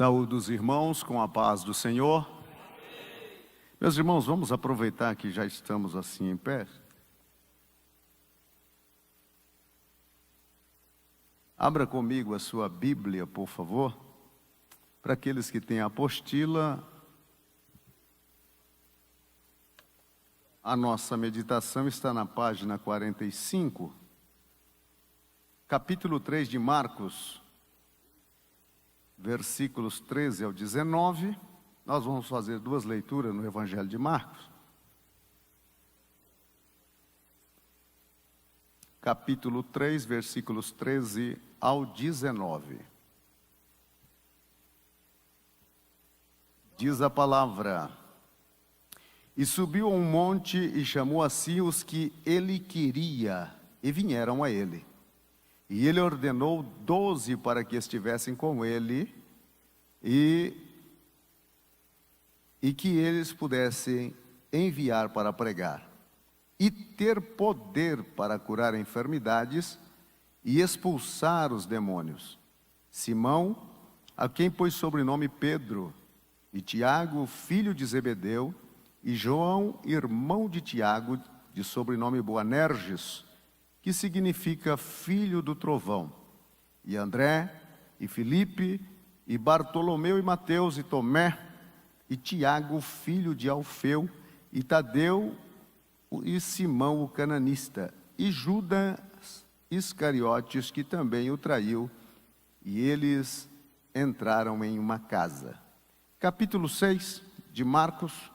Saúde os irmãos com a paz do Senhor. Meus irmãos, vamos aproveitar que já estamos assim em pé. Abra comigo a sua Bíblia, por favor. Para aqueles que têm a apostila, a nossa meditação está na página 45, capítulo 3 de Marcos, versículos 13 ao 19. Nós vamos fazer duas leituras no Evangelho de Marcos. Capítulo 3, versículos 13 ao 19. Diz a palavra: E subiu a um monte e chamou a si os que ele queria, e vieram a ele. E ele ordenou 12 para que estivessem com ele, e que eles pudessem enviar para pregar, e ter poder para curar enfermidades e expulsar os demônios. Simão, a quem pôs sobrenome Pedro, e Tiago, filho de Zebedeu, e João, irmão de Tiago, de sobrenome Boanerges, que significa filho do trovão, e André, e Filipe, e Bartolomeu, e Mateus, e Tomé, e Tiago, filho de Alfeu, e Tadeu, e Simão o cananista, e Judas Iscariotes, que também o traiu, e eles entraram em uma casa. Capítulo 6 de Marcos,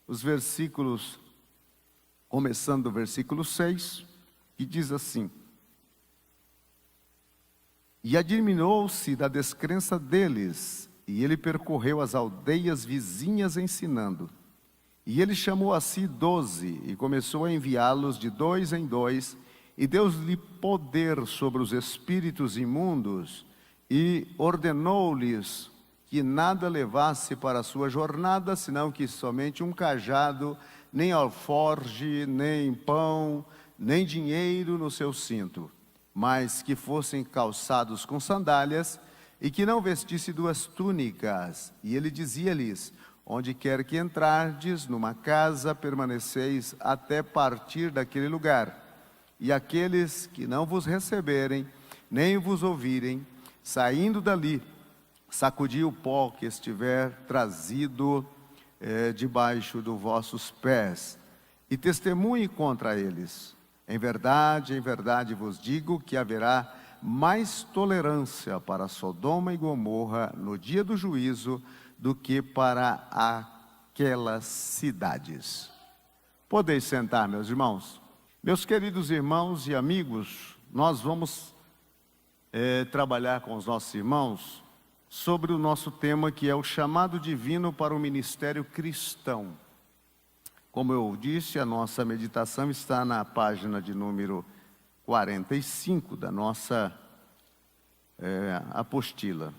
os versículos, começando do versículo 6, que diz assim: E admirou-se da descrença deles, e ele percorreu as aldeias vizinhas ensinando. E ele chamou a si 12, e começou a enviá-los de 2 em 2, e deu-lhe poder sobre os espíritos imundos, e ordenou-lhes que nada levasse para a sua jornada, senão que somente um cajado, nem alforge, nem pão, nem dinheiro no seu cinto, mas que fossem calçados com sandálias, e que não vestisse 2 túnicas. E ele dizia-lhes: Onde quer que entrardes, numa casa, permaneceis até partir daquele lugar. E aqueles que não vos receberem, nem vos ouvirem, saindo dali, sacudi o pó que estiver trazido debaixo dos vossos pés, e testemunhe contra eles. Em verdade vos digo que haverá mais tolerância para Sodoma e Gomorra no dia do juízo do que para aquelas cidades. Podeis sentar, meus irmãos. Meus queridos irmãos e amigos, nós vamos trabalhar com os nossos irmãos sobre o nosso tema, que é o chamado divino para o ministério cristão. Como eu disse, a nossa meditação está na página de número 45 da nossa apostila.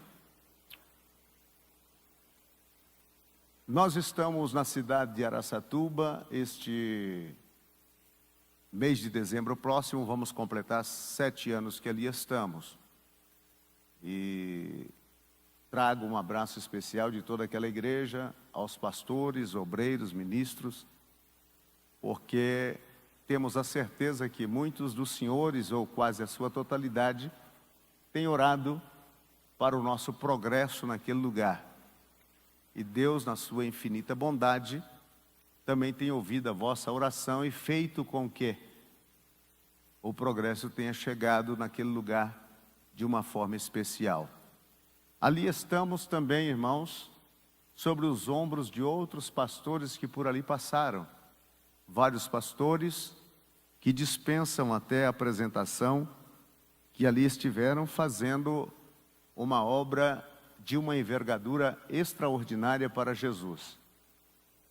Nós estamos na cidade de Araçatuba. Este mês de dezembro próximo vamos completar 7 anos que ali estamos. E trago um abraço especial de toda aquela igreja aos pastores, obreiros, ministros, porque temos a certeza que muitos dos senhores, ou quase a sua totalidade, têm orado para o nosso progresso naquele lugar. E Deus, na sua infinita bondade, também tem ouvido a vossa oração e feito com que o progresso tenha chegado naquele lugar de uma forma especial. Ali estamos também, irmãos, sobre os ombros de outros pastores que por ali passaram. Vários pastores que dispensam até a apresentação, que ali estiveram fazendo uma obra de uma envergadura extraordinária para Jesus.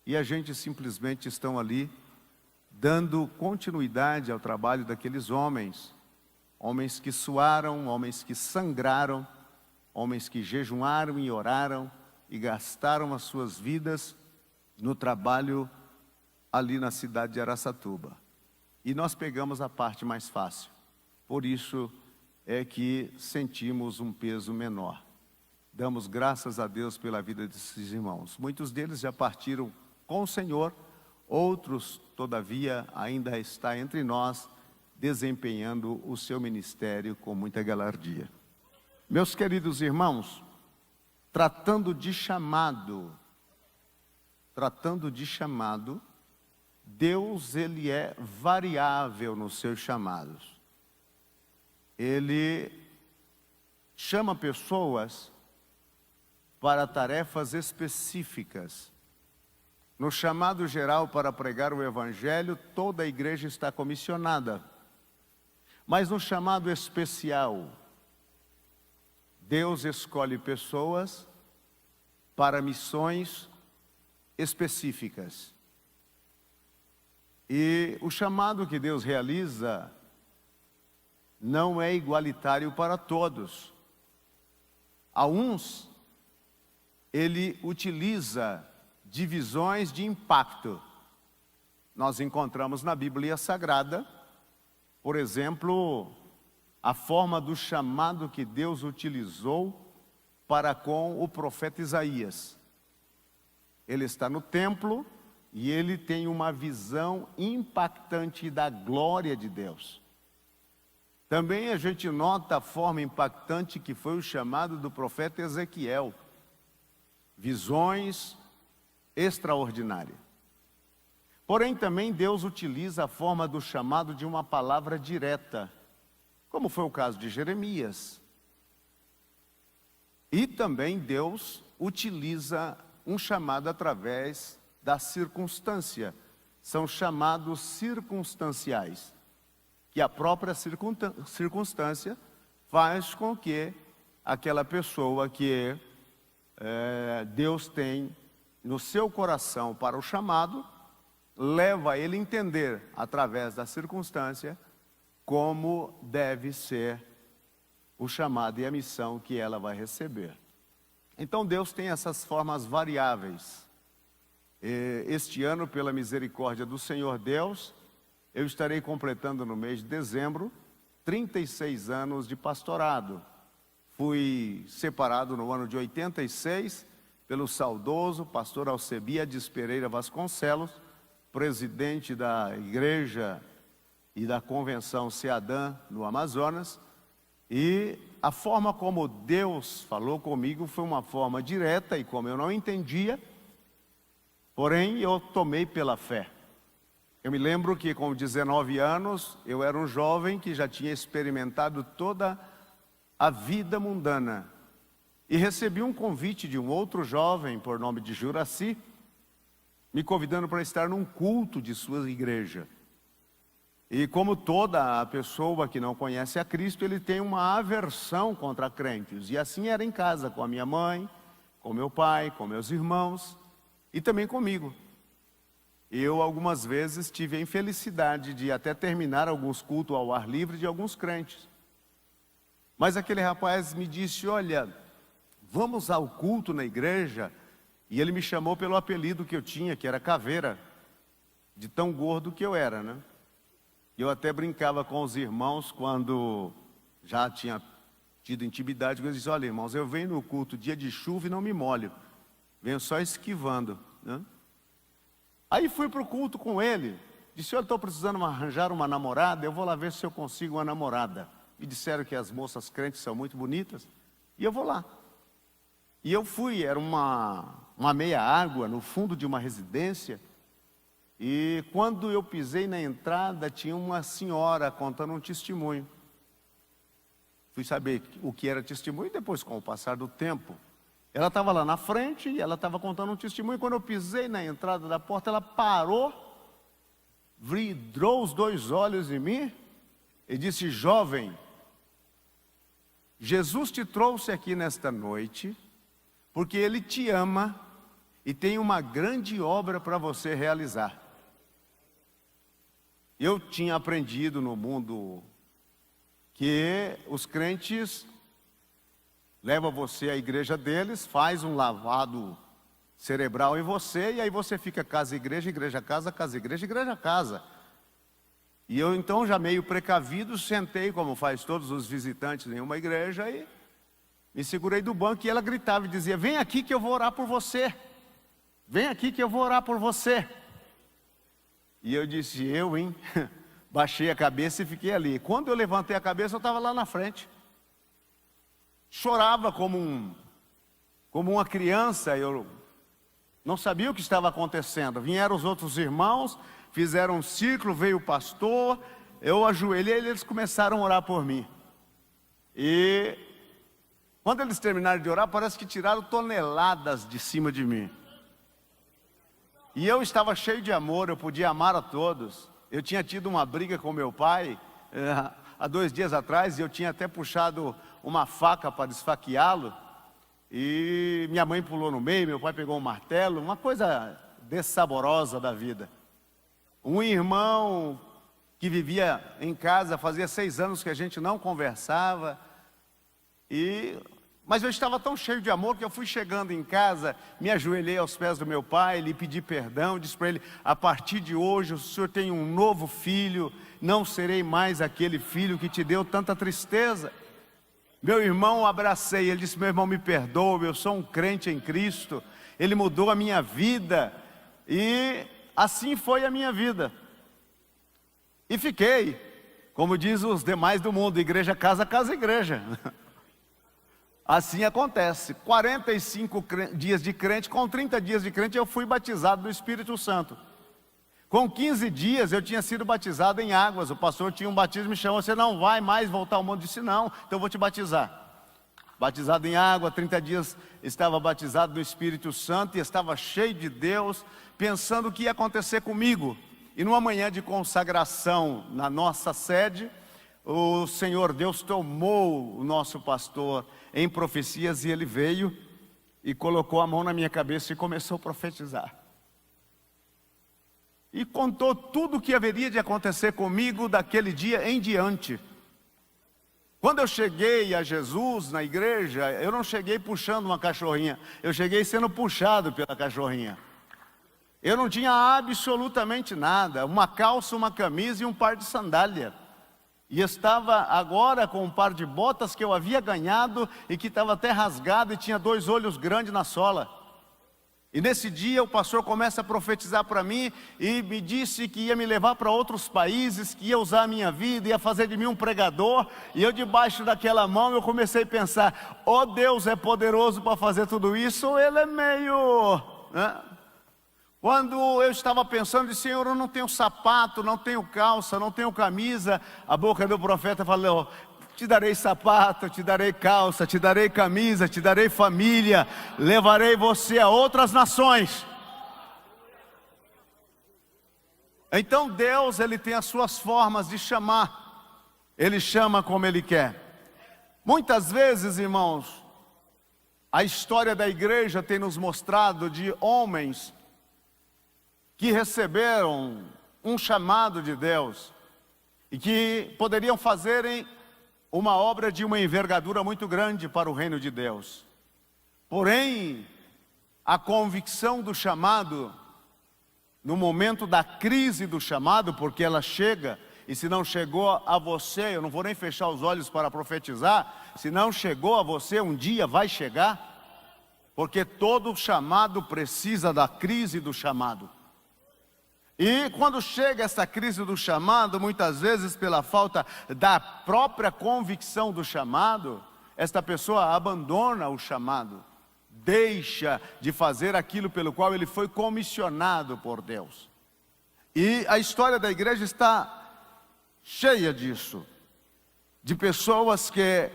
E a gente simplesmente estão ali dando continuidade ao trabalho daqueles homens. Homens que suaram, homens que sangraram, homens que jejuaram e oraram e gastaram as suas vidas no trabalho ali na cidade de Araçatuba. E nós pegamos a parte mais fácil. Por isso é que sentimos um peso menor. damos graças a Deus pela vida desses irmãos. Muitos deles já partiram com o Senhor, outros, todavia, ainda está entre nós, desempenhando o seu ministério com muita galardia. Meus queridos irmãos, tratando de chamado, Deus, ele é variável nos seus chamados. Ele chama pessoas para tarefas específicas. No chamado geral para pregar o Evangelho, toda a igreja está comissionada. Mas no chamado especial, Deus escolhe pessoas para missões específicas. E o chamado que Deus realiza não é igualitário para todos. A uns, ele utiliza divisões de impacto. Nós encontramos na Bíblia Sagrada, por exemplo, a forma do chamado que Deus utilizou para com o profeta Isaías. Ele está no templo e ele tem uma visão impactante da glória de Deus. Também a gente nota a forma impactante que foi o chamado do profeta Ezequiel. Visões extraordinárias. Porém, também Deus utiliza a forma do chamado de uma palavra direta, como foi o caso de Jeremias. E também Deus utiliza um chamado através da circunstância. São chamados circunstanciais, que a própria circunstância faz com que aquela pessoa que Deus tem no seu coração para o chamado, leva ele a entender, através da circunstância, como deve ser o chamado e a missão que ela vai receber. Então Deus tem essas formas variáveis. Este ano, pela misericórdia do Senhor Deus, eu estarei completando no mês de dezembro 36 anos de pastorado. Fui separado no ano de 86 pelo saudoso pastor Alcebiades Pereira Vasconcelos, presidente da igreja e da convenção Seadã no Amazonas. E a forma como Deus falou comigo foi uma forma direta, e como eu não entendia, porém eu tomei pela fé. Eu me lembro que com 19 anos, eu era um jovem que já tinha experimentado toda a vida mundana. E recebi um convite de um outro jovem, por nome de Juraci, me convidando para estar num culto de sua igreja. E como toda a pessoa que não conhece a Cristo, ele tem uma aversão contra crentes. E assim era em casa, com a minha mãe, com meu pai, com meus irmãos e também comigo. Eu algumas vezes tive a infelicidade de até terminar alguns cultos ao ar livre de alguns crentes. Mas aquele rapaz me disse: olha, vamos ao culto na igreja. E ele me chamou pelo apelido que eu tinha, que era Caveira, de tão gordo que eu era, né? Eu até brincava com os irmãos quando já tinha tido intimidade. Eu disse: olha, irmãos, eu venho no culto dia de chuva e não me molho, venho só esquivando, né? Aí fui para o culto com ele. Disse: olha, estou precisando arranjar uma namorada, eu vou lá ver se eu consigo uma namorada. Me disseram que as moças crentes são muito bonitas, e eu vou lá. E eu fui, era uma meia água no fundo de uma residência. E quando eu pisei na entrada, tinha uma senhora contando um testemunho. Fui saber o que era testemunho depois, com o passar do tempo. Ela estava lá na frente e ela estava contando um testemunho. E quando eu pisei na entrada da porta, ela parou, vidrou os dois olhos em mim e disse: jovem, Jesus te trouxe aqui nesta noite porque Ele te ama e tem uma grande obra para você realizar. Eu tinha aprendido no mundo que os crentes levam você à igreja deles, faz um lavado cerebral em você, e aí você fica casa, igreja, casa, igreja, casa. E eu então, já meio precavido, sentei, como faz todos os visitantes em uma igreja, e me segurei do banco e ela gritava e dizia: vem aqui que eu vou orar por você. Vem aqui que eu vou orar por você. E eu disse: eu, hein? Baixei a cabeça e fiquei ali. Quando eu levantei a cabeça, eu estava lá na frente. Chorava como uma criança. Eu não sabia o que estava acontecendo. Vieram os outros irmãos, fizeram um círculo, veio o pastor. Eu ajoelhei e eles começaram a orar por mim. E quando eles terminaram de orar, parece que tiraram toneladas de cima de mim. E eu estava cheio de amor, eu podia amar a todos. Eu tinha tido uma briga com meu pai há 2 dias atrás, e eu tinha até puxado uma faca para esfaqueá-lo. E minha mãe pulou no meio, meu pai pegou um martelo, uma coisa dessaborosa da vida. Um irmão que vivia em casa, fazia 6 anos que a gente não conversava. Mas eu estava tão cheio de amor que eu fui chegando em casa, me ajoelhei aos pés do meu pai, lhe pedi perdão, disse para ele: a partir de hoje o senhor tem um novo filho, não serei mais aquele filho que te deu tanta tristeza. Meu irmão, abracei, ele disse: meu irmão, me perdoa, eu sou um crente em Cristo, ele mudou a minha vida. E assim foi a minha vida. E fiquei, como diz os demais do mundo, igreja, casa, igreja. Assim acontece, 45 dias de crente, com 30 dias de crente eu fui batizado do Espírito Santo. Com 15 dias eu tinha sido batizado em águas. O pastor tinha um batismo e me chamou: você não vai mais voltar ao mundo? Eu disse: não, então eu vou te batizar. Batizado em água, 30 dias estava batizado no Espírito Santo e estava cheio de Deus, pensando o que ia acontecer comigo. E numa manhã de consagração na nossa sede, o Senhor Deus tomou o nosso pastor em profecias, e ele veio e colocou a mão na minha cabeça e começou a profetizar. E contou tudo o que haveria de acontecer comigo daquele dia em diante. Quando eu cheguei a Jesus na igreja, eu não cheguei puxando uma cachorrinha, eu cheguei sendo puxado pela cachorrinha. Eu não tinha absolutamente nada, uma calça, uma camisa e um par de sandália. E estava agora com um par de botas que eu havia ganhado e que estava até rasgado e tinha 2 olhos grandes na sola. E nesse dia o pastor começa a profetizar para mim e me disse que ia me levar para outros países, que ia usar a minha vida, ia fazer de mim um pregador. E eu, debaixo daquela mão, eu comecei a pensar: oh, Deus é poderoso para fazer tudo isso, ou ele é meio... Quando eu estava pensando, disse: Senhor, eu não tenho sapato, não tenho calça, não tenho camisa. A boca do profeta falou: te darei sapato, te darei calça, te darei camisa, te darei família, levarei você a outras nações. Então Deus, Ele tem as suas formas de chamar. Ele chama como Ele quer. Muitas vezes, irmãos, a história da igreja tem nos mostrado de homens que receberam um chamado de Deus e que poderiam fazerem uma obra de uma envergadura muito grande para o reino de Deus. Porém, a convicção do chamado, no momento da crise do chamado, porque ela chega, e se não chegou a você, eu não vou nem fechar os olhos para profetizar, se não chegou a você, um dia vai chegar, porque todo chamado precisa da crise do chamado. E quando chega essa crise do chamado, muitas vezes pela falta da própria convicção do chamado, esta pessoa abandona o chamado, deixa de fazer aquilo pelo qual ele foi comissionado por Deus. E a história da igreja está cheia disso, de pessoas que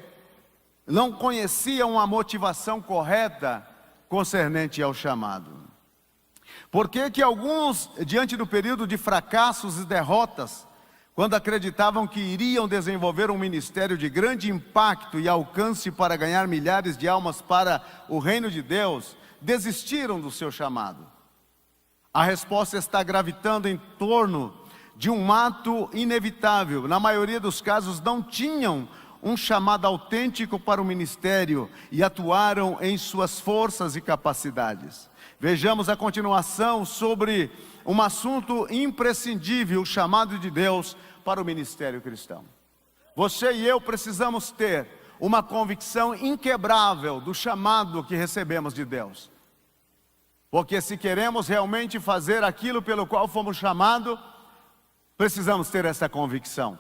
não conheciam a motivação correta concernente ao chamado. Por que alguns, diante do período de fracassos e derrotas, quando acreditavam que iriam desenvolver um ministério de grande impacto e alcance para ganhar milhares de almas para o reino de Deus, desistiram do seu chamado? A resposta está gravitando em torno de um ato inevitável. Na maioria dos casos não tinham um chamado autêntico para o ministério e atuaram em suas forças e capacidades. Vejamos a continuação sobre um assunto imprescindível, o chamado de Deus para o ministério cristão. Você e eu precisamos ter uma convicção inquebrável do chamado que recebemos de Deus. Porque se queremos realmente fazer aquilo pelo qual fomos chamados, precisamos ter essa convicção.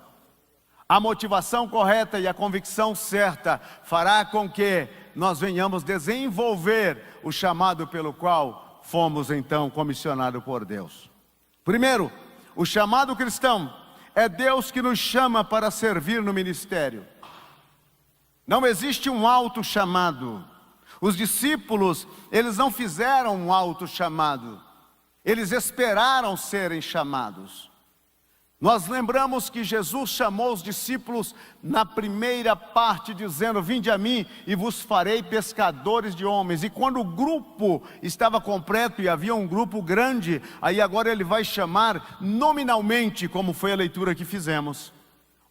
A motivação correta e a convicção certa fará com que nós venhamos desenvolver o chamado pelo qual fomos então comissionados por Deus. Primeiro, o chamado cristão é Deus que nos chama para servir no ministério. Não existe um auto chamado. Os discípulos, eles não fizeram um auto chamado. Eles esperaram serem chamados. Nós lembramos que Jesus chamou os discípulos na primeira parte dizendo: vinde a mim e vos farei pescadores de homens. E quando o grupo estava completo e havia um grupo grande, aí agora ele vai chamar nominalmente, como foi a leitura que fizemos.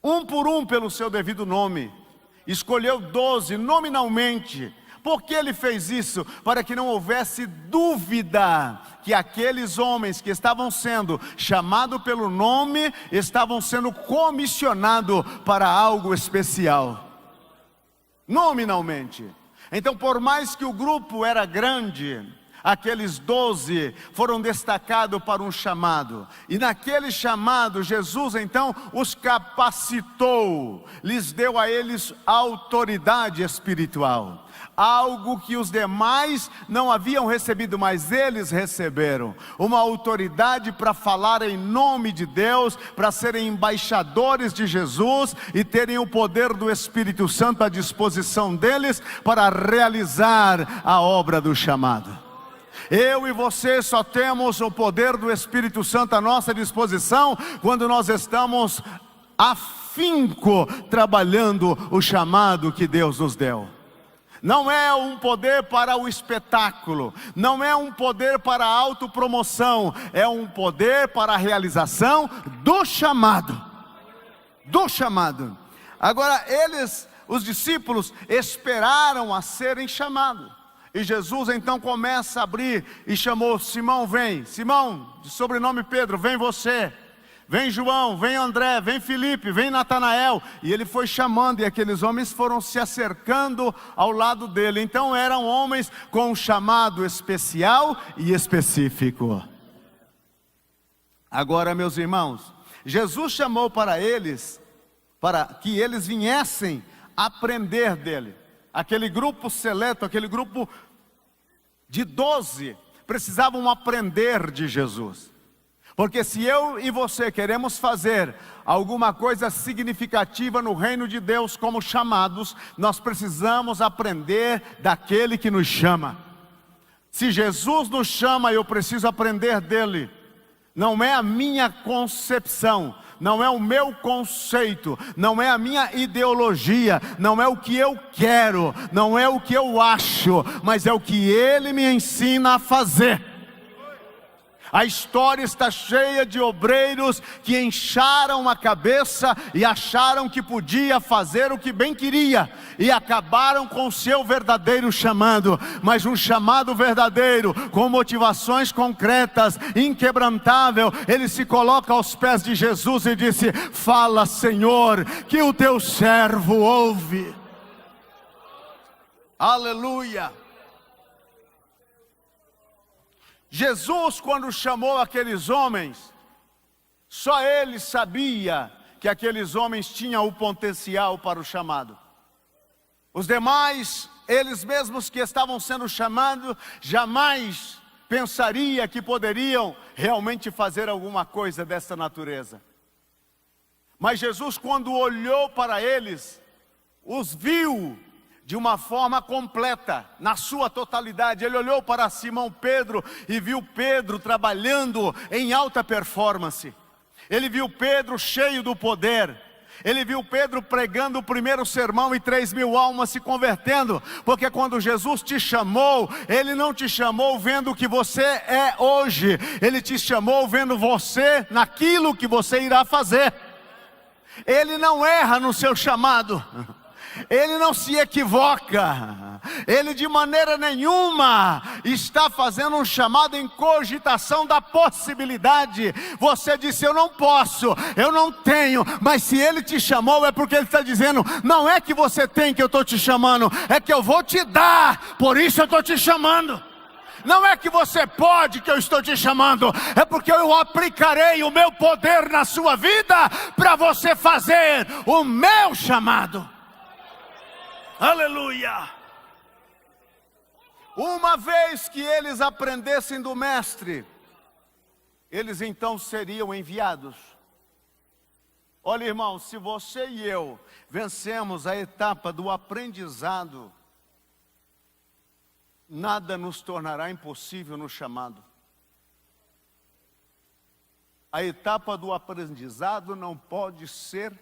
Um por um pelo seu devido nome. Escolheu 12 nominalmente. Por que ele fez isso? Para que não houvesse dúvida que aqueles homens que estavam sendo chamados pelo nome, estavam sendo comissionados para algo especial. Nominalmente. Então, por mais que o grupo era grande, aqueles 12 foram destacados para um chamado. E naquele chamado, Jesus então os capacitou, lhes deu a eles autoridade espiritual. Algo que os demais não haviam recebido, mas eles receberam. Uma autoridade para falar em nome de Deus, para serem embaixadores de Jesus e terem o poder do Espírito Santo à disposição deles para realizar a obra do chamado. Eu e você só temos o poder do Espírito Santo à nossa disposição quando nós estamos afinco trabalhando o chamado que Deus nos deu. Não é um poder para o espetáculo, não é um poder para a autopromoção, é um poder para a realização do chamado. Do chamado. Agora os discípulos esperaram a serem chamados. E Jesus então começa a abrir e chamou: Simão, vem. Simão, de sobrenome Pedro, vem você. Vem João, vem André, vem Filipe, vem Natanael. E ele foi chamando e aqueles homens foram se acercando ao lado dele. Então eram homens com um chamado especial e específico. Agora, meus irmãos, Jesus chamou para que eles viessem aprender dele. Aquele grupo seleto, aquele grupo de 12, precisavam aprender de Jesus. Porque se eu e você queremos fazer alguma coisa significativa no reino de Deus como chamados, nós precisamos aprender daquele que nos chama. Se Jesus nos chama, eu preciso aprender dele. Não é a minha concepção, não é o meu conceito, não é a minha ideologia, não é o que eu quero, não é o que eu acho, mas é o que ele me ensina a fazer. A história está cheia de obreiros que incharam a cabeça e acharam que podia fazer o que bem queria e acabaram com o seu verdadeiro chamado. Mas um chamado verdadeiro, com motivações concretas, inquebrantável, ele se coloca aos pés de Jesus e disse: fala, Senhor, que o teu servo ouve. Aleluia. Jesus, quando chamou aqueles homens, só ele sabia que aqueles homens tinham o potencial para o chamado. Os demais, eles mesmos que estavam sendo chamados, jamais pensaria que poderiam realmente fazer alguma coisa dessa natureza. Mas Jesus, quando olhou para eles, os viu de uma forma completa, na sua totalidade. Ele olhou para Simão Pedro e viu Pedro trabalhando em alta performance. Ele viu Pedro cheio do poder. Ele viu Pedro pregando o primeiro sermão e 3.000 almas se convertendo. Porque quando Jesus te chamou, Ele não te chamou vendo o que você é hoje. Ele te chamou vendo você naquilo que você irá fazer. Ele não erra no seu chamado. Ele não se equivoca, ele de maneira nenhuma está fazendo um chamado em cogitação da possibilidade. Você disse: eu não posso, eu não tenho, mas se ele te chamou é porque ele está dizendo: não é que você tem que eu estou te chamando, é que eu vou te dar, por isso eu estou te chamando. Não é que você pode que eu estou te chamando, é porque eu aplicarei o meu poder na sua vida para você fazer o meu chamado. Aleluia! Uma vez que eles aprendessem do mestre, eles então seriam enviados. Olha, irmão, se você e eu vencemos a etapa do aprendizado, nada nos tornará impossível no chamado. A etapa do aprendizado não pode ser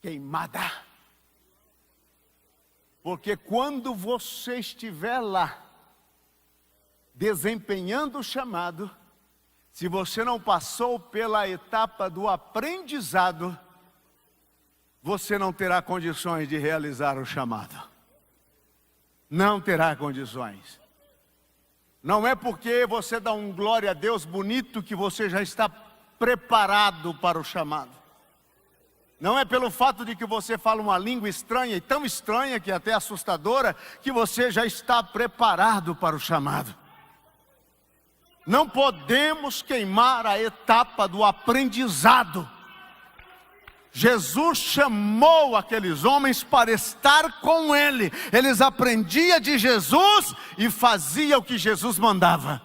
queimada. Porque quando você estiver lá, desempenhando o chamado, se você não passou pela etapa do aprendizado, você não terá condições de realizar o chamado. Não terá condições. Não é porque você dá um glória a Deus bonito que você já está preparado para o chamado. Não é pelo fato de que você fala uma língua estranha, e tão estranha que é até assustadora, que você já está preparado para o chamado. Não podemos queimar a etapa do aprendizado. Jesus chamou aqueles homens para estar com Ele. Eles aprendiam de Jesus e faziam o que Jesus mandava.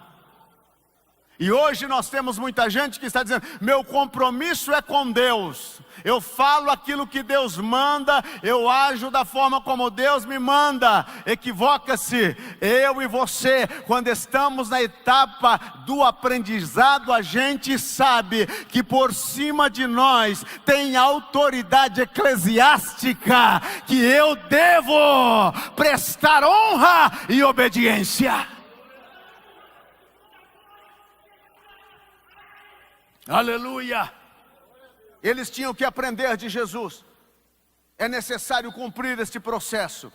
E hoje nós temos muita gente que está dizendo: meu compromisso é com Deus. Eu falo aquilo que Deus manda, eu ajo da forma como Deus me manda. Equivoca-se. Eu e você, quando estamos na etapa do aprendizado, a gente sabe que por cima de nós tem autoridade eclesiástica, que eu devo prestar honra e obediência. Aleluia! Eles tinham que aprender de Jesus. É necessário cumprir este processo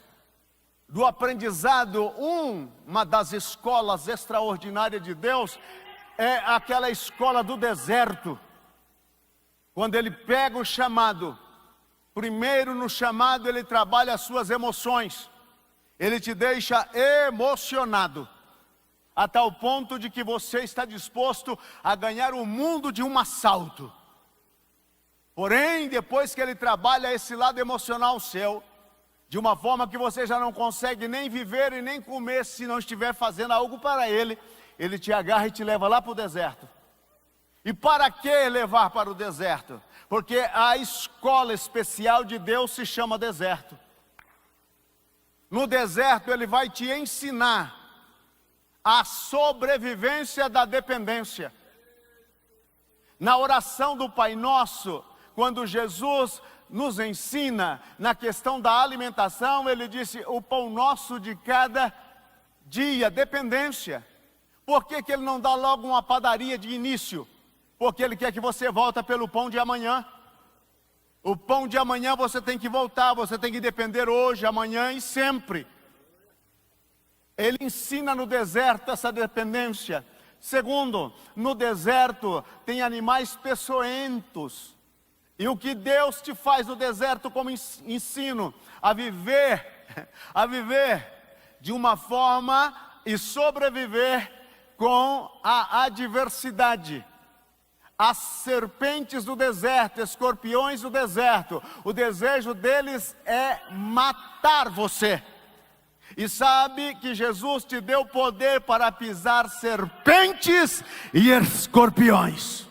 do aprendizado. Uma das escolas extraordinárias de Deus é aquela escola do deserto. Quando ele pega o chamado, primeiro no chamado ele trabalha as suas emoções. Ele te deixa emocionado, a tal ponto de que você está disposto a ganhar o mundo de um assalto. Porém, depois que ele trabalha esse lado emocional seu, de uma forma que você já não consegue nem viver e nem comer se não estiver fazendo algo para ele, ele te agarra e te leva lá para o deserto. E para que levar para o deserto? Porque a escola especial de Deus se chama deserto. No deserto ele vai te ensinar a sobrevivência da dependência. Na oração do Pai Nosso, quando Jesus nos ensina na questão da alimentação, ele disse: o pão nosso de cada dia, dependência. Por que ele não dá logo uma padaria de início? Porque ele quer que você volte pelo pão de amanhã. O pão de amanhã você tem que voltar, você tem que depender hoje, amanhã e sempre. Ele ensina no deserto essa dependência. Segundo, no deserto tem animais peçonhentos. E o que Deus te faz no deserto como ensino? A viver de uma forma e sobreviver com a adversidade. As serpentes do deserto, escorpiões do deserto, o desejo deles é matar você. E sabe que Jesus te deu poder para pisar serpentes e escorpiões.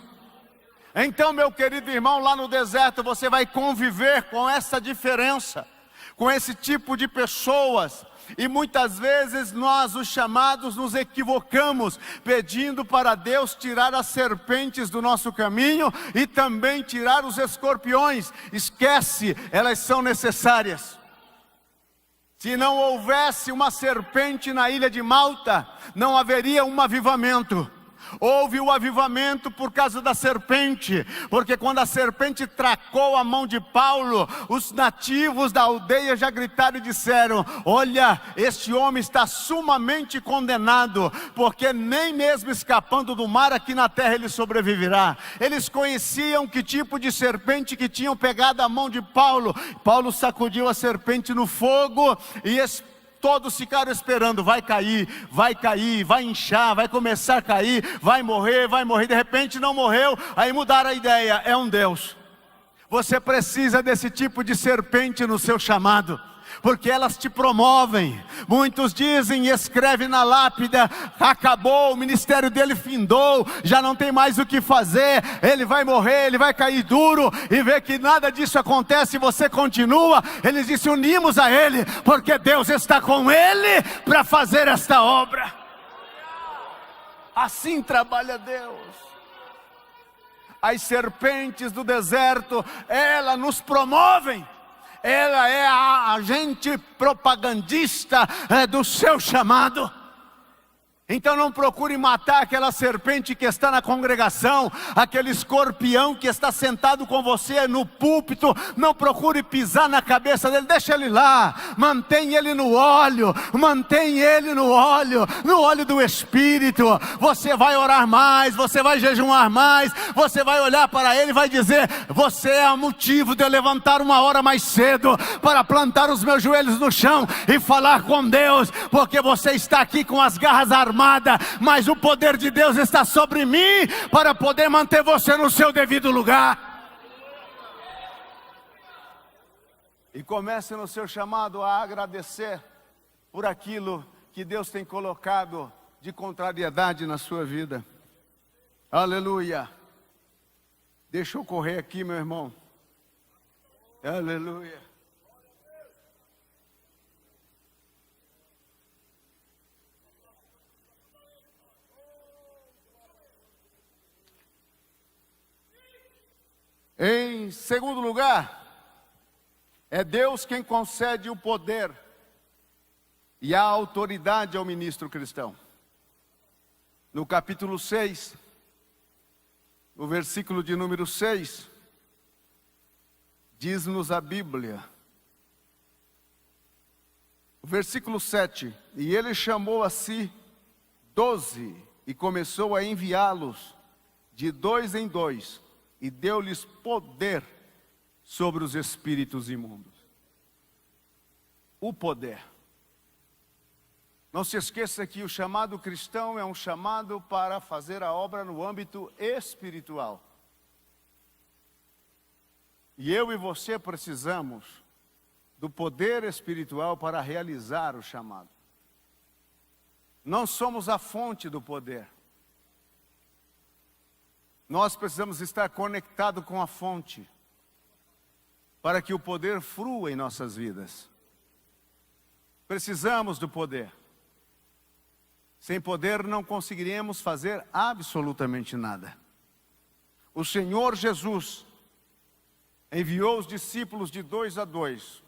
Então, meu querido irmão, lá no deserto você vai conviver com essa diferença, com esse tipo de pessoas. E muitas vezes nós, os chamados, nos equivocamos, pedindo para Deus tirar as serpentes do nosso caminho e também tirar os escorpiões. Esquece, elas são necessárias. Se não houvesse uma serpente na ilha de Malta, não haveria um avivamento. Houve o avivamento por causa da serpente, porque quando a serpente tracou a mão de Paulo, os nativos da aldeia já gritaram e disseram: olha, este homem está sumamente condenado, porque nem mesmo escapando do mar aqui na terra ele sobreviverá. Eles conheciam que tipo de serpente que tinham pegado a mão de Paulo. Paulo sacudiu a serpente no fogo e todos ficaram esperando: vai cair, vai inchar, vai começar a cair, vai morrer. De repente não morreu, aí mudaram a ideia: é um Deus. Você precisa desse tipo de serpente no seu chamado, porque elas te promovem. Muitos dizem e escrevem na lápida: acabou, o ministério dele findou, já não tem mais o que fazer, ele vai morrer, ele vai cair duro, e vê que nada disso acontece e você continua. Eles dizem: unimos a ele, porque Deus está com ele para fazer esta obra. Assim trabalha Deus. As serpentes do deserto, elas nos promovem. Ela é a agente propagandista do seu chamado. Então não procure matar aquela serpente que está na congregação, aquele escorpião que está sentado com você no púlpito. Não procure pisar na cabeça dele, deixa ele lá, mantém ele no óleo, no óleo do Espírito. Você vai orar mais, você vai jejuar mais, você vai olhar para ele e vai dizer: você é o motivo de eu levantar uma hora mais cedo, para plantar os meus joelhos no chão e falar com Deus, porque você está aqui com as garras armadas, mas o poder de Deus está sobre mim, para poder manter você no seu devido lugar. E comece no seu chamado a agradecer por aquilo que Deus tem colocado de contrariedade na sua vida. Aleluia. Deixa eu correr aqui, meu irmão. Aleluia. Em segundo lugar, é Deus quem concede o poder e a autoridade ao ministro cristão. No capítulo 6, no versículo de número 6, diz-nos a Bíblia, o versículo 7: e ele chamou a si 12 e começou a enviá-los de 2 em 2, e deu-lhes poder sobre os espíritos imundos. O poder. Não se esqueça que o chamado cristão é um chamado para fazer a obra no âmbito espiritual. E eu e você precisamos do poder espiritual para realizar o chamado. Não somos a fonte do poder. Nós precisamos estar conectados com a fonte, para que o poder flua em nossas vidas. Precisamos do poder. Sem poder não conseguiremos fazer absolutamente nada. O Senhor Jesus enviou os discípulos de 2 a 2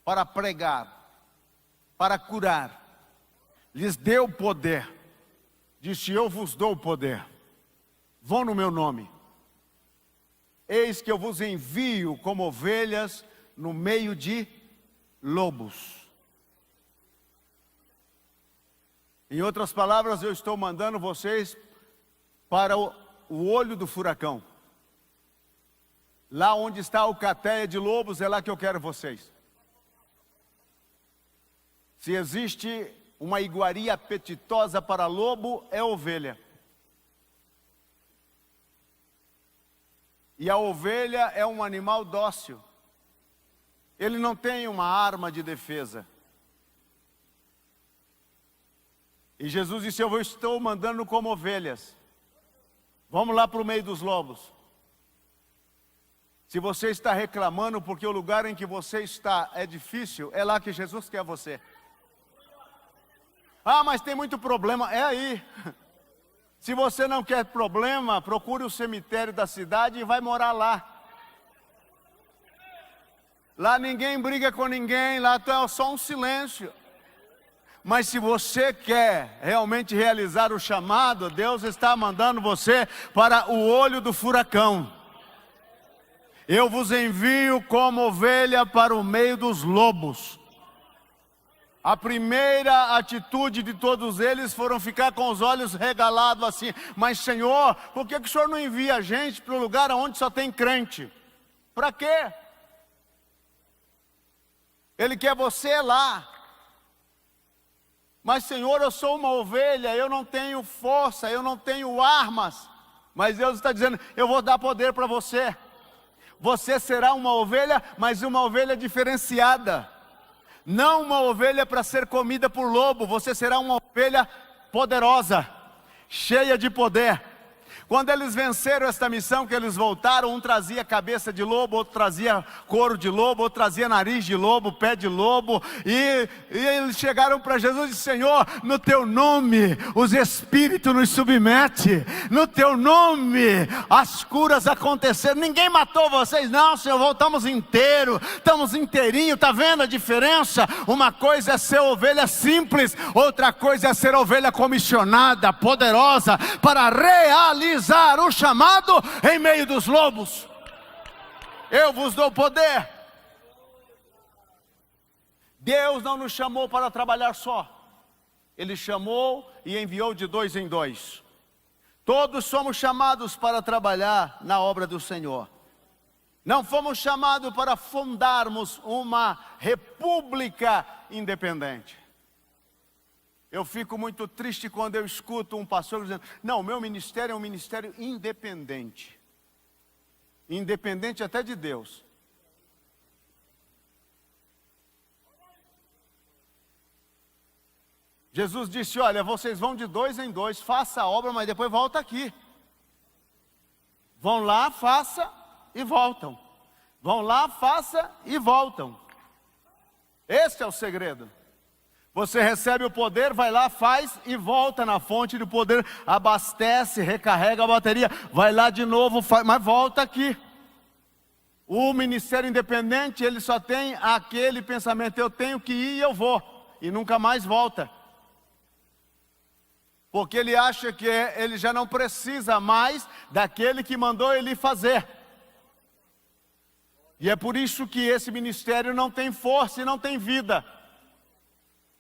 para pregar, para curar. Lhes deu poder. Disse: eu vos dou poder. Vão no meu nome. Eis que eu vos envio como ovelhas no meio de lobos. Em outras palavras, eu estou mandando vocês para o olho do furacão. Lá onde está o cateia de lobos, é lá que eu quero vocês. Se existe uma iguaria apetitosa para lobo, é ovelha. E a ovelha é um animal dócil. Ele não tem uma arma de defesa. E Jesus disse: eu estou mandando como ovelhas. Vamos lá para o meio dos lobos. Se você está reclamando porque o lugar em que você está é difícil, é lá que Jesus quer você. Ah, mas tem muito problema. É aí. Se você não quer problema, procure o cemitério da cidade e vai morar lá. Lá ninguém briga com ninguém, lá é só um silêncio. Mas se você quer realmente realizar o chamado, Deus está mandando você para o olho do furacão. Eu vos envio como ovelha para o meio dos lobos. A primeira atitude de todos eles foram ficar com os olhos regalados assim. Mas Senhor, por que o Senhor não envia a gente para o lugar onde só tem crente? Para quê? Ele quer você lá. Mas Senhor, eu sou uma ovelha, eu não tenho força, eu não tenho armas. Mas Deus está dizendo, eu vou dar poder para você. Você será uma ovelha, mas uma ovelha diferenciada. Não uma ovelha para ser comida por lobo, você será uma ovelha poderosa, cheia de poder. Quando eles venceram esta missão, que eles voltaram, um trazia cabeça de lobo, outro trazia couro de lobo, outro trazia nariz de lobo, pé de lobo, e eles chegaram para Jesus e disseram, Senhor, no teu nome os espíritos nos submetem, no teu nome as curas aconteceram, ninguém matou vocês, não Senhor, voltamos inteiro, estamos inteirinho, está vendo a diferença? Uma coisa é ser ovelha simples, outra coisa é ser ovelha comissionada, poderosa, para realizar o chamado em meio dos lobos. Eu vos dou poder. Deus não nos chamou para trabalhar só. Ele chamou e enviou de 2 em 2. Todos somos chamados para trabalhar na obra do Senhor. Não fomos chamados para fundarmos uma república independente. Eu fico muito triste quando eu escuto um pastor dizendo, não, meu ministério é um ministério independente. Independente até de Deus. Jesus disse, olha, vocês vão de 2 em 2, faça a obra, mas depois volta aqui. Vão lá, faça e voltam. Vão lá, faça e voltam. Esse é o segredo. Você recebe o poder, vai lá, faz e volta na fonte do poder, abastece, recarrega a bateria, vai lá de novo, faz, mas volta aqui. O ministério independente, ele só tem aquele pensamento, eu tenho que ir e eu vou, e nunca mais volta. Porque ele acha que ele já não precisa mais daquele que mandou ele fazer. E é por isso que esse ministério não tem força e não tem vida.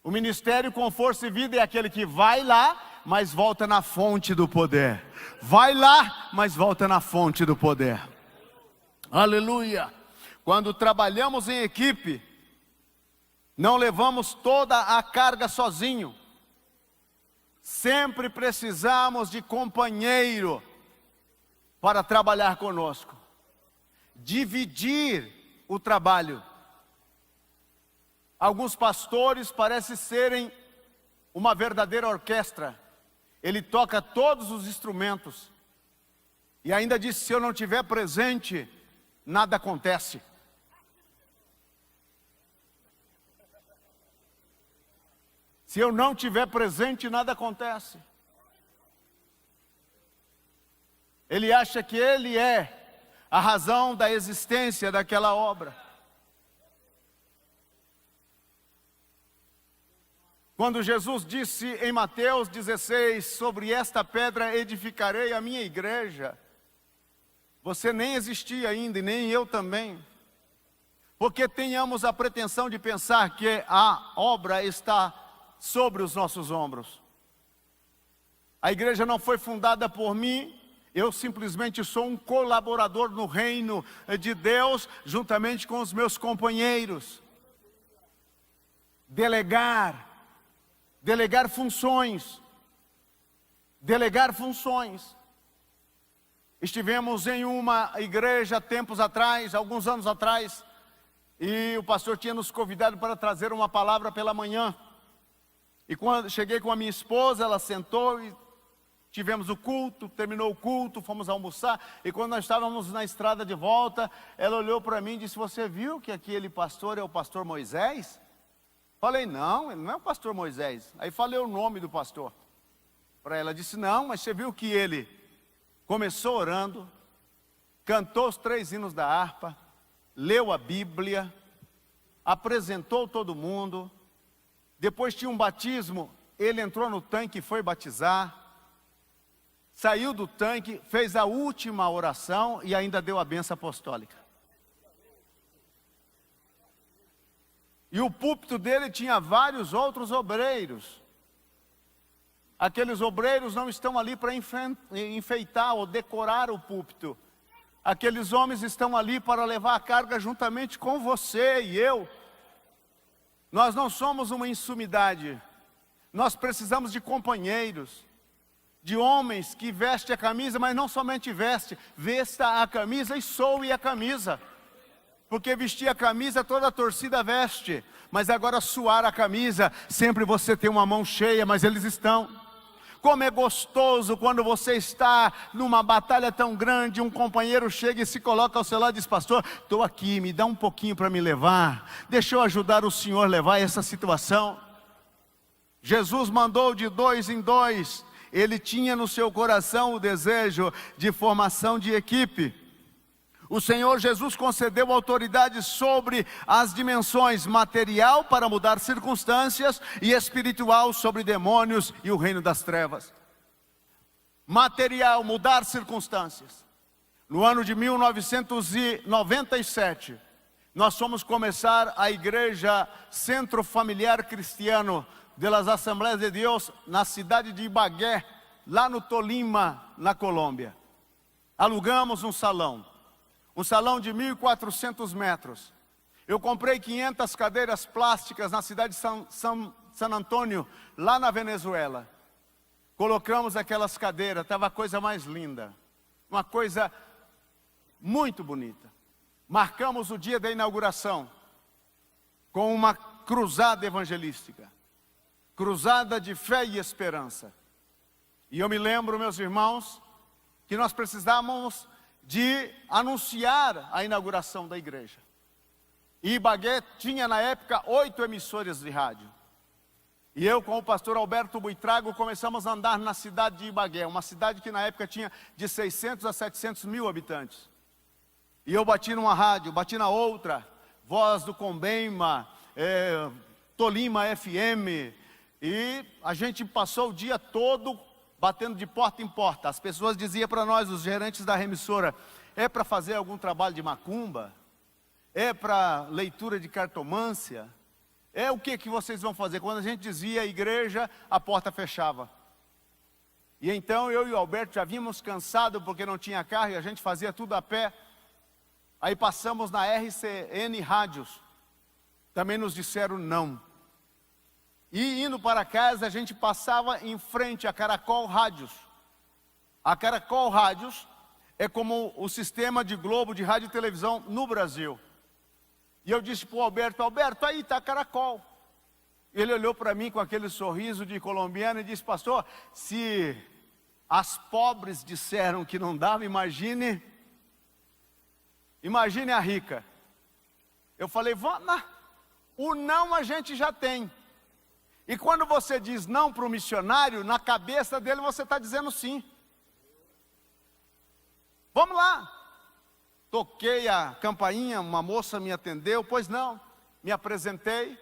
O ministério com força e vida é aquele que vai lá, mas volta na fonte do poder. Vai lá, mas volta na fonte do poder. Aleluia! Quando trabalhamos em equipe, não levamos toda a carga sozinho. Sempre precisamos de companheiro para trabalhar conosco. Dividir o trabalho. Alguns pastores parecem serem uma verdadeira orquestra. Ele toca todos os instrumentos. E ainda diz, se eu não estiver presente, nada acontece. Se eu não estiver presente, nada acontece. Ele acha que ele é a razão da existência daquela obra. Quando Jesus disse em Mateus 16, sobre esta pedra edificarei a minha igreja, você nem existia ainda e nem eu também. Porque tenhamos a pretensão de pensar que a obra está sobre os nossos ombros. A igreja não foi fundada por mim, eu simplesmente sou um colaborador no reino de Deus, juntamente com os meus companheiros. Delegar funções. Delegar funções. Estivemos em uma igreja tempos atrás, alguns anos atrás, e o pastor tinha nos convidado para trazer uma palavra pela manhã. E quando cheguei com a minha esposa, ela sentou e tivemos o culto, terminou o culto, fomos almoçar. E quando nós estávamos na estrada de volta, ela olhou para mim e disse, você viu que aquele pastor é o pastor Moisés? Falei, não, ele não é o pastor Moisés. Aí falei o nome do pastor. Para ela, disse, não, mas você viu que ele começou orando, cantou os 3 hinos da harpa, leu a Bíblia, apresentou todo mundo, Depois tinha um batismo, ele entrou no tanque e foi batizar. Saiu do tanque, fez a última oração e ainda deu a bênção apostólica. E o púlpito dele tinha vários outros obreiros. Aqueles obreiros não estão ali para enfeitar ou decorar o púlpito. Aqueles homens estão ali para levar a carga juntamente com você e eu. Nós não somos uma insumidade. Nós precisamos de companheiros, de homens que vestem a camisa, mas não somente vesta a camisa e soe a camisa. Porque vestir a camisa toda a torcida veste, mas agora suar a camisa, sempre você tem uma mão cheia, mas eles estão. Como é gostoso quando você está numa batalha tão grande, um companheiro chega e se coloca ao seu lado e diz: pastor, estou aqui, me dá um pouquinho para me levar, deixa eu ajudar o senhor a levar essa situação. Jesus mandou de 2 em 2, ele tinha no seu coração o desejo de formação de equipe. O Senhor Jesus concedeu autoridade sobre as dimensões material para mudar circunstâncias e espiritual sobre demônios e o reino das trevas. Material, mudar circunstâncias. No ano de 1997, nós fomos começar a igreja Centro Familiar Cristiano de las Assembleias de Deus na cidade de Ibagué, lá no Tolima, na Colômbia. Alugamos um salão de 1.400 metros. Eu comprei 500 cadeiras plásticas na cidade de San Antônio, lá na Venezuela. Colocamos aquelas cadeiras, estava a coisa mais linda, uma coisa muito bonita. Marcamos o dia da inauguração com uma cruzada evangelística, cruzada de fé e esperança. E eu me lembro, meus irmãos, que nós precisávamos de anunciar a inauguração da igreja. E Ibagué tinha na época 8 emissoras de rádio. E eu com o pastor Alberto Buitrago começamos a andar na cidade de Ibagué, uma cidade que na época tinha de 600 a 700 mil habitantes. E eu bati numa rádio, bati na outra, Voz do Combema, Tolima FM, e a gente passou o dia todo batendo de porta em porta. As pessoas diziam para nós, os gerentes da remissora: é para fazer algum trabalho de macumba? É para leitura de cartomância? É o que vocês vão fazer? Quando a gente dizia igreja, a porta fechava. E então eu e o Alberto já vínhamos cansados porque não tinha carro e a gente fazia tudo a pé. Aí passamos na RCN Rádios, também nos disseram não. E indo para casa, a gente passava em frente a Caracol Rádios. A Caracol Rádios é como o sistema de Globo de rádio e televisão no Brasil. E eu disse para o Alberto: Alberto, aí está a Caracol. Ele olhou para mim com aquele sorriso de colombiano e disse: pastor, se as pobres disseram que não dava, imagine a rica. Eu falei: vamos, o não a gente já tem. E quando você diz não para o missionário, na cabeça dele você está dizendo sim. Vamos lá. Toquei a campainha, uma moça me atendeu, pois não, me apresentei.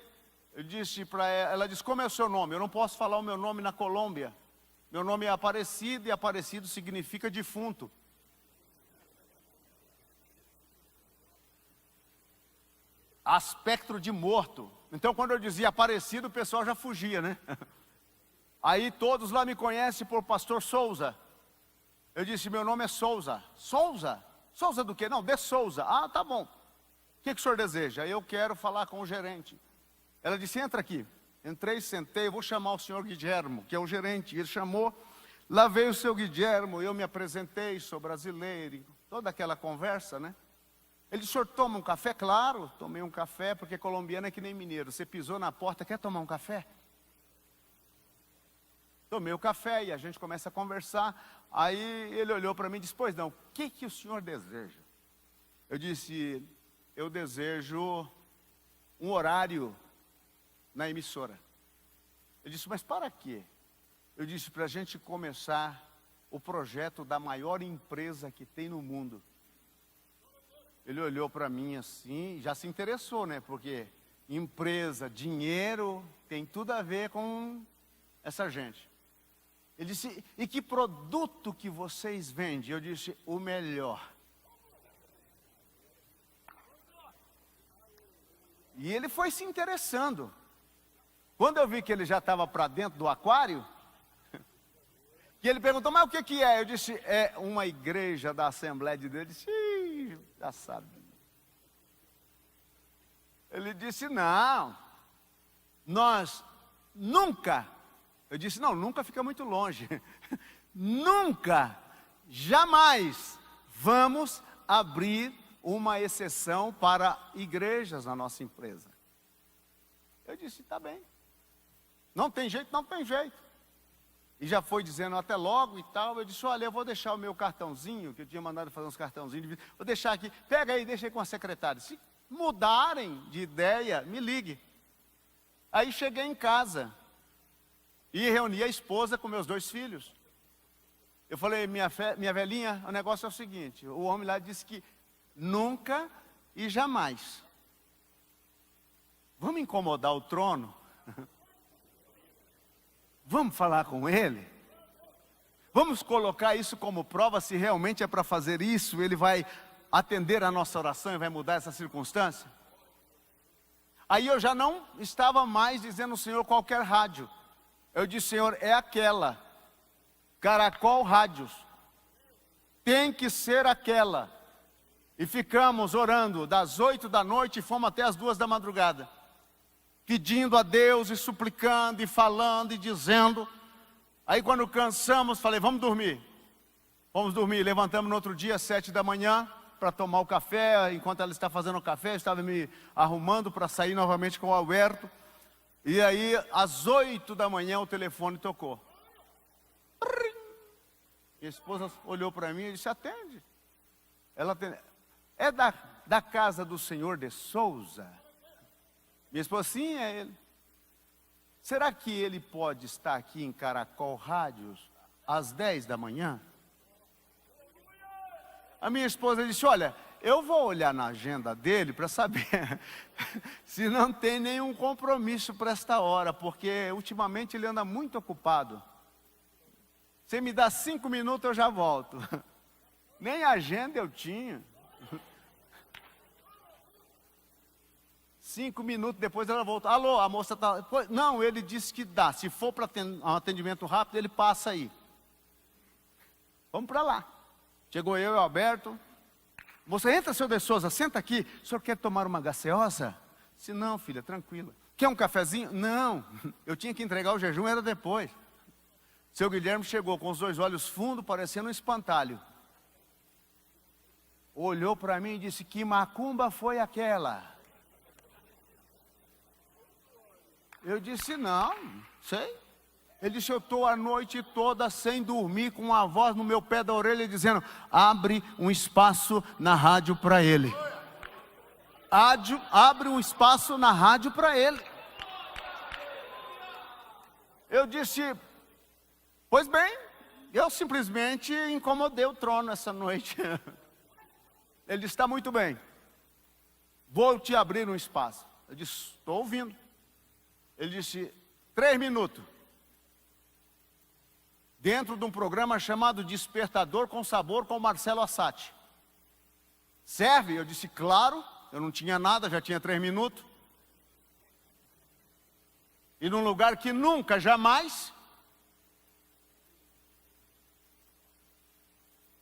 Eu disse para ela, disse: como é o seu nome? Eu não posso falar o meu nome na Colômbia. Meu nome é Aparecido e Aparecido significa defunto. Aspecto de morto. Então quando eu dizia Aparecido, o pessoal já fugia, né? Aí todos lá me conhecem por pastor Souza. Eu disse: meu nome é Souza. Souza? Souza do quê? Não, de Souza. Ah, tá bom. O que o senhor deseja? Eu quero falar com o gerente. Ela disse: entra aqui. Entrei, sentei, eu vou chamar o senhor Guilhermo, que é o gerente. Ele chamou, lá veio o seu Guilhermo, eu me apresentei, sou brasileiro, toda aquela conversa, né? Ele disse: o senhor toma um café? Claro, tomei um café, porque colombiano é que nem mineiro. Você pisou na porta, quer tomar um café? Tomei o café e a gente começa a conversar. Aí ele olhou para mim e disse: pois não, o que o senhor deseja? Eu disse: eu desejo um horário na emissora. Ele disse: mas para quê? Eu disse: para a gente começar o projeto da maior empresa que tem no mundo. Ele olhou para mim assim, já se interessou, né? Porque empresa, dinheiro, tem tudo a ver com essa gente. Ele disse, e que produto que vocês vendem? Eu disse, o melhor. E ele foi se interessando. Quando eu vi que ele já estava para dentro do aquário, que ele perguntou, mas o que que é? Eu disse, é uma igreja da Assembleia de Deus. Ele disse, já sabe. Ele disse, não, nós nunca, eu disse, não, nunca fica muito longe, nunca, jamais vamos abrir uma exceção para igrejas na nossa empresa. Eu disse, tá bem, não tem jeito, não tem jeito. E já foi dizendo até logo e tal. Eu disse, olha, eu vou deixar o meu cartãozinho, que eu tinha mandado fazer uns cartãozinhos, vou deixar aqui, pega aí, deixa aí com a secretária. Se mudarem de ideia, me ligue. Aí cheguei em casa e reuni a esposa com meus 2 filhos. Eu falei, minha velhinha, o negócio é o seguinte, o homem lá disse que nunca e jamais. Vamos incomodar o trono? Vamos falar com ele? Vamos colocar isso como prova, se realmente é para fazer isso, ele vai atender a nossa oração e vai mudar essa circunstância? Aí eu já não estava mais dizendo, Senhor, qualquer rádio. Eu disse, Senhor, é aquela, Caracol Rádios, tem que ser aquela. E ficamos orando das 8 da noite e fomos até as 2 da madrugada. Pedindo a Deus e suplicando e falando e dizendo. Aí quando cansamos, falei, vamos dormir. Vamos dormir, levantamos no outro dia, 7 da manhã, para tomar o café. Enquanto ela está fazendo o café, eu estava me arrumando para sair novamente com o Alberto. E aí, às 8 da manhã, o telefone tocou. Minha esposa olhou para mim e disse, atende. Ela atende. É da casa do senhor de Souza? Minha esposa, sim, é ele. Será que ele pode estar aqui em Caracol Rádios às 10 da manhã? A minha esposa disse, olha, eu vou olhar na agenda dele para saber se não tem nenhum compromisso para esta hora, porque ultimamente ele anda muito ocupado. Você me dá 5 minutos, eu já volto. Nem agenda eu tinha. 5 minutos depois ela voltou. Alô, a moça está... Não, ele disse que dá. Se for para um atendimento rápido, ele passa aí. Vamos para lá. Chegou eu e o Alberto. Moça, entra, seu de Souza, senta aqui. O senhor quer tomar uma gaseosa? Disse, não, filha, tranquila. Quer um cafezinho? Não, eu tinha que entregar o jejum, era depois. Seu Guilherme chegou com os 2 olhos fundos, parecendo um espantalho. Olhou para mim e disse, que macumba foi aquela? Eu disse, não, sei. Ele disse, eu estou a noite toda sem dormir, com uma voz no meu pé da orelha dizendo, abre um espaço na rádio para ele. Abre um espaço na rádio para ele. Eu disse, pois bem, eu simplesmente incomodei o trono essa noite. Ele disse, está muito bem, vou te abrir um espaço. Eu disse, estou ouvindo. Ele disse, 3 minutos. Dentro de um programa chamado Despertador com Sabor, com o Marcelo Assati. Serve? Eu disse, claro. Eu não tinha nada, já tinha 3 minutos. E num lugar que nunca, jamais.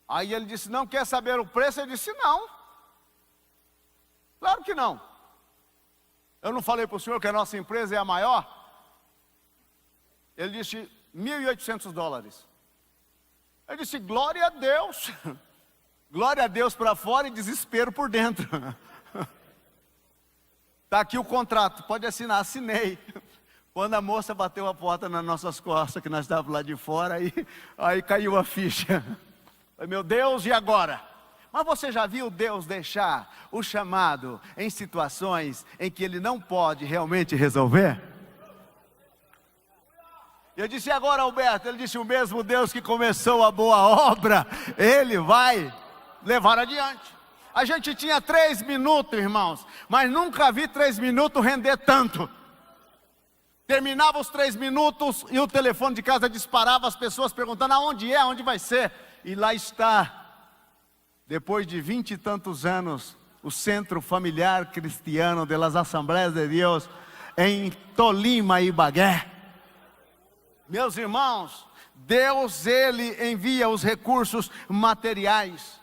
Aí ele disse, não quer saber o preço? Eu disse, não. Claro que não. Eu não falei para o senhor que a nossa empresa é a maior? Ele disse, $1.800. Eu disse, glória a Deus. Glória a Deus para fora e desespero por dentro. Está aqui o contrato, pode assinar. Assinei. Quando a moça bateu a porta nas nossas costas, que nós estávamos lá de fora, aí caiu a ficha. Meu Deus, e agora? Mas você já viu Deus deixar o chamado em situações em que Ele não pode realmente resolver? Eu disse, e agora, Alberto? Ele disse, o mesmo Deus que começou a boa obra, Ele vai levar adiante. A gente tinha 3 minutos, irmãos, mas nunca vi 3 minutos render tanto. Terminava os 3 minutos e o telefone de casa disparava, as pessoas perguntando aonde é, aonde vai ser. E lá está, depois de 20 e tantos anos, o Centro Familiar Cristiano de las Assembleias de Deus, em Tolima, Ibagué. Meus irmãos, Deus, Ele envia os recursos materiais.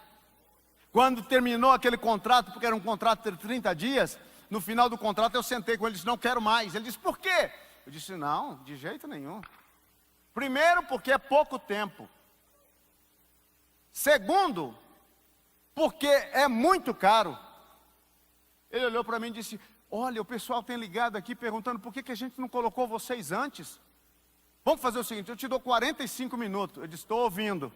Quando terminou aquele contrato, porque era um contrato de 30 dias, no final do contrato eu sentei com ele e disse, não quero mais. Ele disse, por quê? Eu disse, não, de jeito nenhum. Primeiro, porque é pouco tempo. Segundo, porque é muito caro. Ele olhou para mim e disse, olha, o pessoal tem ligado aqui perguntando por que a gente não colocou vocês antes. Vamos fazer o seguinte, eu te dou 45 minutos. Eu disse, estou ouvindo.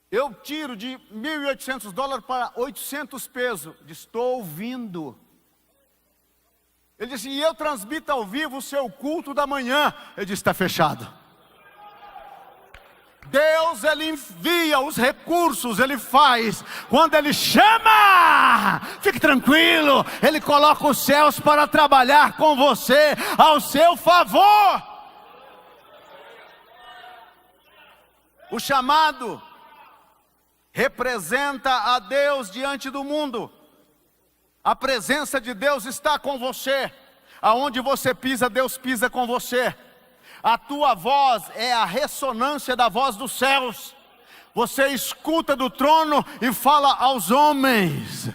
Eu tiro de $1.800 para 800 pesos. Eu disse, estou ouvindo. Ele disse, e eu transmito ao vivo o seu culto da manhã. Eu disse, está fechado. Deus, Ele envia os recursos, Ele faz. Quando Ele chama, fique tranquilo, Ele coloca os céus para trabalhar com você, ao seu favor. O chamado representa a Deus diante do mundo. A presença de Deus está com você. Aonde você pisa, Deus pisa com você. A tua voz é a ressonância da voz dos céus. Você escuta do trono e fala aos homens.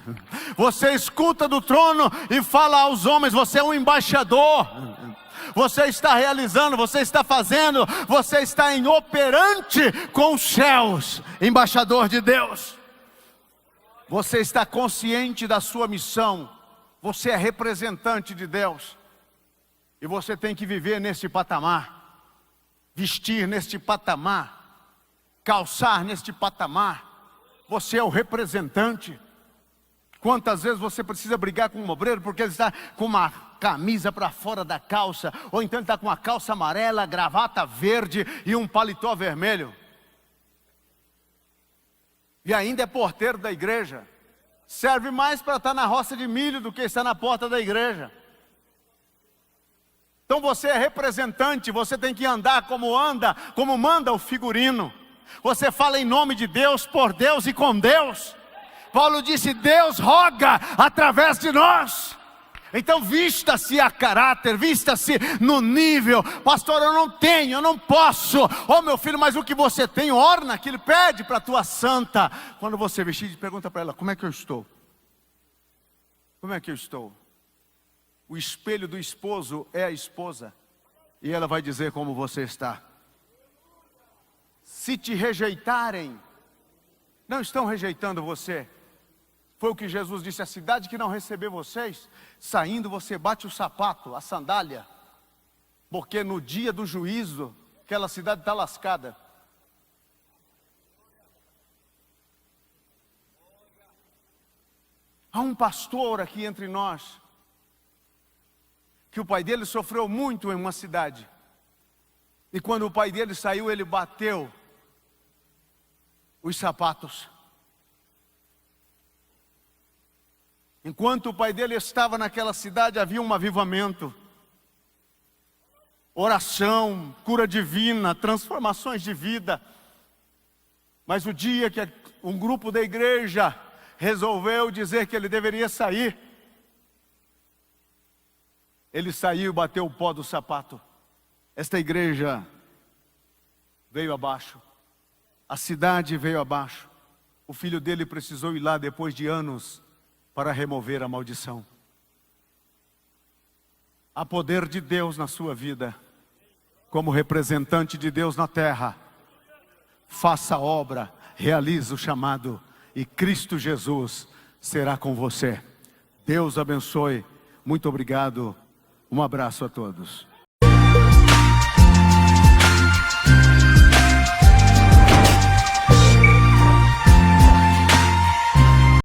Você escuta do trono e fala aos homens. Você é um embaixador. Você está realizando, você está fazendo, você está em operante com os céus, embaixador de Deus. Você está consciente da sua missão. Você é representante de Deus. E você tem que viver neste patamar. Vestir neste patamar, calçar neste patamar. Você é o representante. Quantas vezes você precisa brigar com um obreiro porque ele está com uma camisa para fora da calça, ou então ele está com uma calça amarela, gravata verde e um paletó vermelho, e ainda é porteiro da igreja. Serve mais para estar na roça de milho do que estar na porta da igreja. Então você é representante, você tem que andar como anda, como manda o figurino. Você fala em nome de Deus, por Deus e com Deus. Paulo disse, Deus roga através de nós. Então vista-se a caráter, vista-se no nível. Pastor, eu não tenho, eu não posso. Oh meu filho, mas o que você tem, orna naquilo, pede para a tua santa. Quando você vestir, pergunta para ela, como é que eu estou? Como é que eu estou? O espelho do esposo é a esposa, e ela vai dizer como você está. Se te rejeitarem, não estão rejeitando você. Foi o que Jesus disse, a cidade que não receber vocês, saindo você bate o sapato, a sandália, porque no dia do juízo, aquela cidade está lascada. Há um pastor aqui entre nós, que o pai dele sofreu muito em uma cidade. E quando o pai dele saiu, ele bateu os sapatos. Enquanto o pai dele estava naquela cidade, havia um avivamento. Oração, cura divina, transformações de vida. Mas o dia que um grupo da igreja resolveu dizer que ele deveria sair, ele saiu e bateu o pó do sapato. Esta igreja veio abaixo. A cidade veio abaixo. O filho dele precisou ir lá depois de anos para remover a maldição. Há poder de Deus na sua vida. Como representante de Deus na terra, faça a obra, realize o chamado, e Cristo Jesus será com você. Deus abençoe. Muito obrigado. Um abraço a todos.